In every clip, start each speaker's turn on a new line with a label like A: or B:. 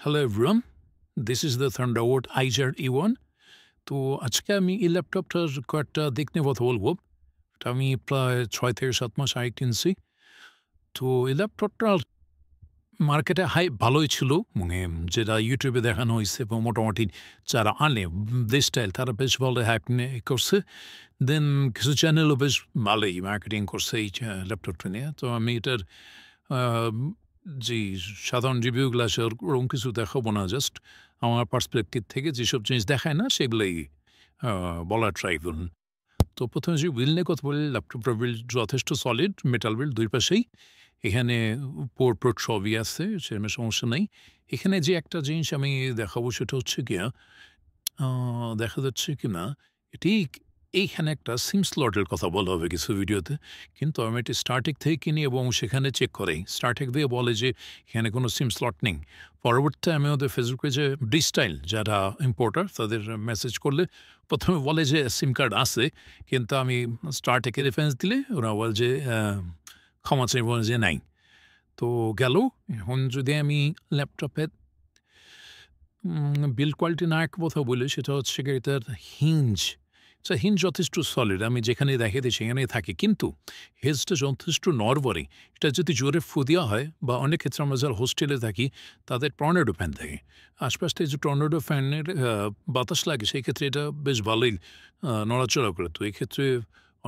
A: Hello everyone, this is the Thunderbolt iJet E1। তো আজকে আমি এই ল্যাপটপটার কয়েকটা দিক নিয়ে কথা বলবো। এটা আমি প্রায় 6 থেকে 7 মাস আগে কিনছি। তো এই ল্যাপটপটার মার্কেটে ভালোই ছিল, মানে যেটা ইউটিউবে দেখানো হয়েছে এবং মোটামুটি যারা আনে স্টাইল তারা বেশ ভালো হাইপ নিয়ে করছে। দেন কিছু চ্যানেলও বেশ ভালোই মার্কেটিং করছে এই ল্যাপটপটা নিয়ে। তো আমি এটার যে সাধারণ রিভিউগুলো আছে ওরকম কিছু দেখাবো না, জাস্ট আমার পার্সপেক্টিভ থেকে যেসব জিনিস দেখায় না সেগুলোই বলার ট্রাই করুন। তো প্রথমে যে বিল নিয়ে কথা বলি, ল্যাপটপটার বিল্ড যথেষ্ট সলিড, মেটাল বিল্ড দুই পাশেই। এখানে পোর্ট সবই আছে, সেরকম সমস্যা নেই। এখানে যে একটা জিনিস আমি দেখাবো সেটা হচ্ছে গিয়া দেখা যাচ্ছে কি না ঠিক এইখানে একটা সিম স্লটের কথা বলা হবে কিছু ভিডিওতে, কিন্তু আমি এটি স্টার্টেক থেকে কিনি এবং সেখানে চেক করেই স্টার্টেক দিয়ে বলে যে এখানে কোনো সিম স্লট নেই। পরবর্তীতে আমি ওদের ফেসবুক পেজে ডিস্টাইল যারা ইম্পোর্টার তাদের মেসেজ করলে প্রথমে বলে যে সিম কার্ড আছে, কিন্তু আমি স্টার্টেকে রেফারেন্স দিলে ওরা বলে যে ক্ষমা চাই, বলে যে নাই। তো গেল। এখন যদি আমি ল্যাপটপের বিল্ড কোয়ালিটি না এক কথা বলি, সেটা হচ্ছে গিয়ে এটার হিঞ্জ যথেষ্ট সলিড, আমি যেখানে দেখাতে সেখানেই থাকি, কিন্তু হেজটা যথেষ্ট নরবরে। এটা যদি জোরে ফু দেওয়া হয় বা অনেক ক্ষেত্রে আমরা যারা হোস্টেলে থাকি তাদের টর্নেডো ফ্যান থাকে, আশপাশ থেকে যে টর্নেডো ফ্যানের বাতাস লাগে সেই ক্ষেত্রে এটা বেশ ভালোই নড়াচড়া করে। তো এই ক্ষেত্রে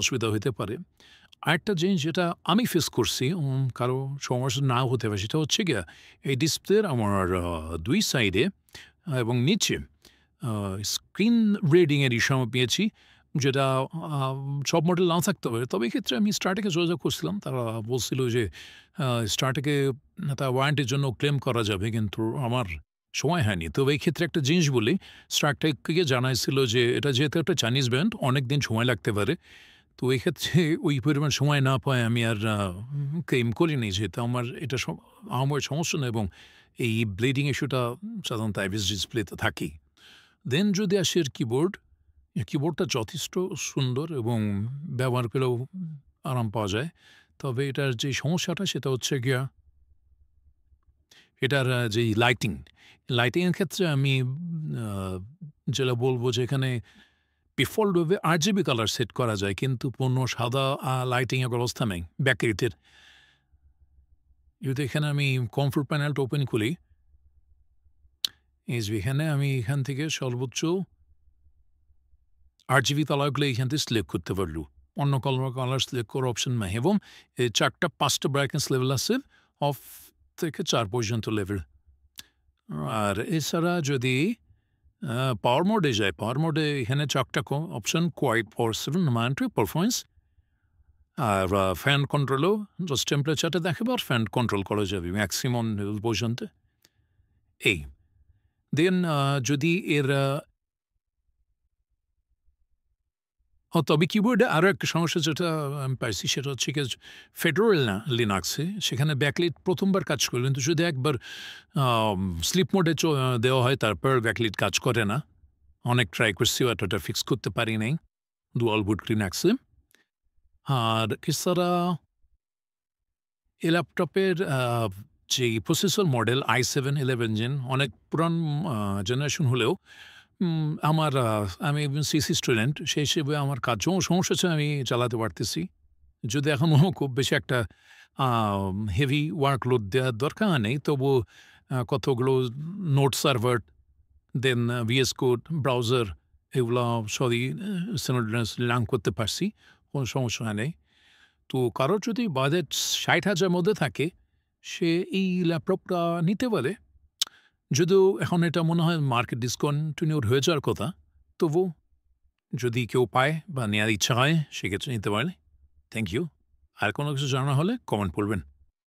A: অসুবিধা হতে পারে। আরেকটা জিনিস যেটা আমি ফেস করছি, কারো সমস্যা নাও হতে পারে, সেটা হচ্ছে গিয়া এই ডিসপ্লের আমার দুই সাইডে এবং নিচে স্ক্রিন রিডিংয়ের ইস্যু আমি পেয়েছি, যেটা সব মডেল নাও থাকতে পারে। তবে এক্ষেত্রে আমি স্টার্টেকে যোগাযোগ করছিলাম, তারা বলছিল যে স্টার্টেকে তার ওয়ারেন্টির জন্য ক্লেম করা যাবে, কিন্তু আমার সময় হয়নি। তবে এই ক্ষেত্রে একটা জিনিস বলি, স্টার্টেককে জানাইছিল যে এটা যেহেতু একটা চাইনিজ ব্র্যান্ড অনেক দিন সময় লাগতে পারে। তো এই ক্ষেত্রে ওই পরিমাণ সময় না পায় আমি আর ক্লেম করিনি, যেহেতু আমার এটা আমার সমস্যা না এবং এই ব্লিডিং ইস্যুটা সাধারণত আইপিএস ডিসপ্লেতে থাকেই। দেন যদি আসি এর কিবোর্ডটা যথেষ্ট সুন্দর এবং ব্যবহার করেও আরাম পাওয়া যায়। তবে এটার যে সমস্যাটা সেটা হচ্ছে গিয়া এটার যেই লাইটিংয়ের ক্ষেত্রে আমি যেটা বলব যে এখানে ডিফল্টভাবে RGB কালার সেট করা যায়, কিন্তু পূর্ণ সাদা লাইটিংয়ের ব্যবস্থা নেই ব্যাকলাইটের। যদি এখানে আমি কমফোর্ট প্যানেলটা ওপেন করি, এখানে আমি এখান থেকে সর্বোচ্চ RGB কালারগুলো এখান থেকে সিলেক্ট করতে পারলু, অন্য কালার সিলেক্ট করার অপশন নাই। এবং এই 5টা ব্রাইটনেস লেভেল আছে, অফ থেকে 4 পর্যন্ত লেভেল। আর এছাড়া যদি পাওয়ার মোডে যায়, পাওয়ার মোডে এখানে 4টা অপশন, কোয়াইট, পাওয়ার 7, মনিটর, পারফরমেন্স। আর ফ্যান কন্ট্রোলও জাস্ট টেম্পারেচারটা দেখাবে আর ফ্যান কন্ট্রোল করা যাবে ম্যাক্সিমাম লেভেল পর্যন্ত। এই দেন যদি এর তবে কিবোর্ডে আরও একটা সমস্যা যেটা আমি পাইছি, সেটা হচ্ছে কি ফেডারেল লিনাক্সে সেখানে ব্যাকলিট প্রথমবার কাজ করে, কিন্তু যদি একবার স্লিপ মোডে দেওয়া হয় তারপর ব্যাকলিট কাজ করে না। অনেক ট্রাই করছি, এতটা ফিক্স করতে পারি নাই ডুয়াল বুট লিনাক্সে। আর এছাড়া এই ল্যাপটপের যে প্রসেসর মডেল i7-11 জেন, অনেক পুরান জেনারেশন হলেও আমি একজন সিসি স্টুডেন্ট, সেই হিসেবে আমার কাজও সমস্যা হচ্ছে, আমি চালাতে পারতেছি। যদি এখনও খুব বেশি একটা হেভি ওয়ার্কলোড দেওয়ার দরকার নেই, তবু কতগুলো নোট সার্ভার, দেন VS কোড, ব্রাউজার, এগুলো সবই লার্ন করতে পারছি, কোনো সমস্যা নেই। তো কারোর যদি বাজেট 60,000 মধ্যে থাকে, সে এই ল্যাপটপটা নিতে পারে। যদিও এখন এটা মনে হয় মার্কেট ডিসকন্টিনিউড হয়ে যাওয়ার কথা, তবু যদি কেউ পায় বা নেওয়ার ইচ্ছা হয় সেক্ষেত্রে নিতে পারে। Thank you. আর কোনো কিছু জানা হলে কমেন্ট করবেন।